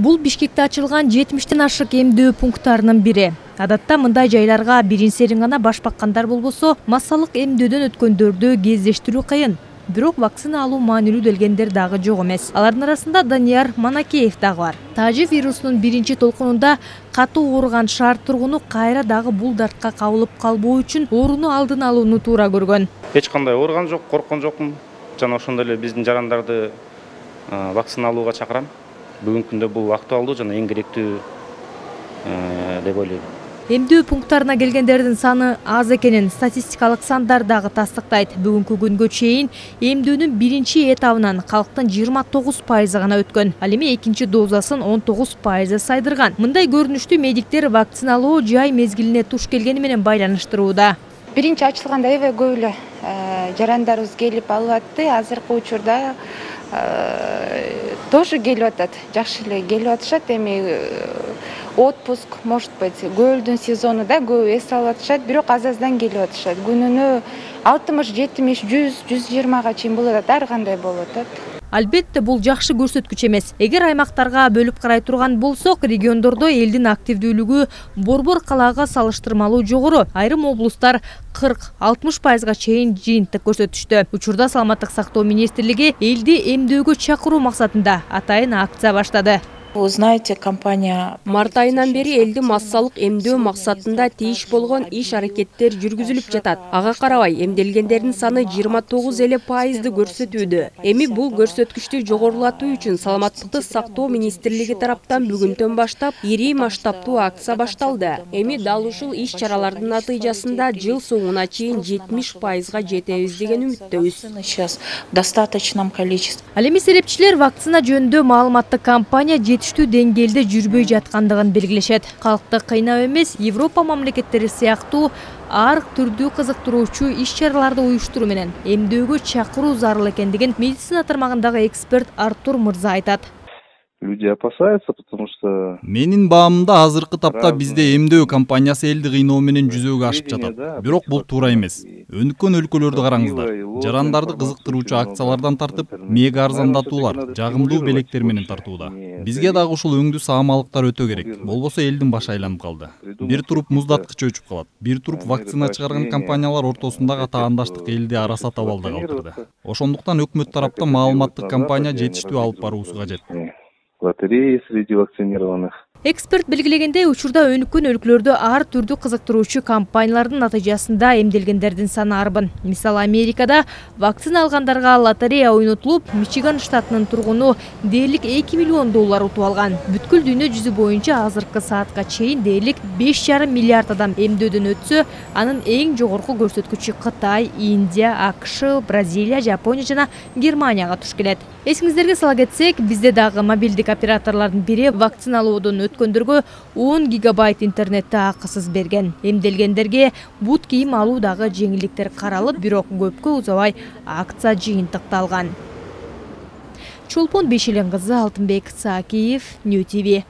Бул Бишкекте ачылган 70-тен ашык эмдөө пункттарынын бири. Адатта мындай жайларга биринсерин гана баш баккандар болбосо, массалык эмдөөдөн өткөндөрдү кездештирүү кыйын. Бирок вакцина алуу маанилүү делгендер дагы жок эмес. Алардын арасында Данияр Манакеев дагы бар. Тажи вирусунун биринчи толкунунда катуу ооруган шаар тургуну кайра дагы бул дартка кабылып калбоо үчүн ооруну алдын алууну туура көргөн. Эч кандай ооруган жок, корккон жокмун. Жана ошондой эле биздин жарандарды вакцина алууга чакырам. Бүгүнкү күндө бул актуалдуу жана эң керектүү деп ойлойм. Эмдөө пункттарына келгендердин саны аз экенин статистикалык сандар дагы тастыктайт. Бүгүнкү күнгө чейин эмдөөнүн биринчи этабынан калктын 29% гана өткөн. Ал эми экинчи дозасын 19% сайдырган. Мындай көрүнүштү медиктер вакциналоо жай мезгилине туш келгени менен байланыштырууда. Биринчи ачылганда эбе көп эле жарандарыбыз келип алып атты. Азыркы учурда тоже келип атат. Жакшы эле келип атышат. Эми отпуск, может быть, көлдүн сезону да көп эс алып атышат, бирок аз-аздан келип атышат. Күнүнө 60, 70, 100, 120га чейин болот, ар кандай болуп атат. Албетте бул жакшы көрсөткүч эмес. Эгер аймактарга бөлүп карай турган болсок, региондордо элдин активдүүлүгү Борбор калаага салыштырмалуу жогору. Айрым облустар 40-60%га чейин жыйынтык көрсөтүштү. Учурда Саламаттык сактоо министрлиги элди эмдөөгө чакыруу максатында атайын акция баштады. Вы знаете, компания март айынан бери элди массалык эмдөө максатында тийиш болгон иш-аракеттер жүргүзүлүп жатат. Ага карабай эмделгендердин саны 29% көрсөтүүдө. Эми бул көрсөткүчтү жогорулатуу үчүн Саламаттыкты сактоо министрлиги тараптан бүгүнтөн баштап ири масштабтуу акция башталды. Эми дал ушул иш-чаралардын натыйжасында жыл соңуна чейин 70%га жетебиз деген үмүттөбүз. сейчас в достаточном количестве. Ал эми серепчилер вакцина жөнүндө маалыматтык кампания жетиштүү деңгээлде жүрбөй жаткандыгын белгилешет. Калкты кыйнап эмес, Европа мамлекеттери сыяктуу ар түрдүү кызыктыруучу иш-чараларды уюштуруу менен эмдөөгө чакыруу зарыл экендигин медицина тармагындагы эксперт Артур Мырза айтат. Люди опасаются, потому что менин баамда азыркы тапта бизде эмдөө компаниясы элди кыйноо менен жүзөгө ашып жатат. Бирок бул туура эмес. Өнүккөн өлкөлөрдү караңыздар. Жарандарды кызыктыруучу акциялардан тартып, мега арзандатуулар, жагымдуу белектер менен тартууда. Бизге дагы ушул өңдүү саамалыктар өтө керек. Болбосо элдин башы айланып калды. Бир туруп муздаткыч өчүп калат. Бир туруп вакцина чыгарган компаниялар ортосундагы таандаштык элди араса табалда калтырды. Ошондуктан өкмөт тараптан маалыматтык кампания жетиштүү алып баруусу кажет. лотереи среди вакцинированных. Эксперт белгилегендей, учурда өнүккөн өлкөлөрдө ар түрдүү кызыктыруучу кампаниялардын натыйжасында эмделгендердин саны арбын. Мисалы Америкада вакцина алгандарга лотерея ойнотулуп, Мичиган штатынын тургуну дээрлик $2 миллион утуп алган. Бүткүл дүйнө жүзү боюнча азыркы саатка чейин дээрлик 5,5 миллиард адам эмдөөдөн өтсө, анын эң жогорку көрсөткүчү Кытай, Индия, AQSh, Бразилия, Жапония жана Германияга туш келет. Эсиңиздерге сала кетсек, бизде дагы мобилдик операторлордун бири вакциналоодон өткөндөргө 10 гигабайт интернетти акысыз берген. Эмделгендерге бут кийим алуу дагы жеңилдиктер каралып, бирок көпкө узабай акция жыйынтыкталган. Чолпон Бешелен кызы, Алтынбек Саакиев, Нью ТВ.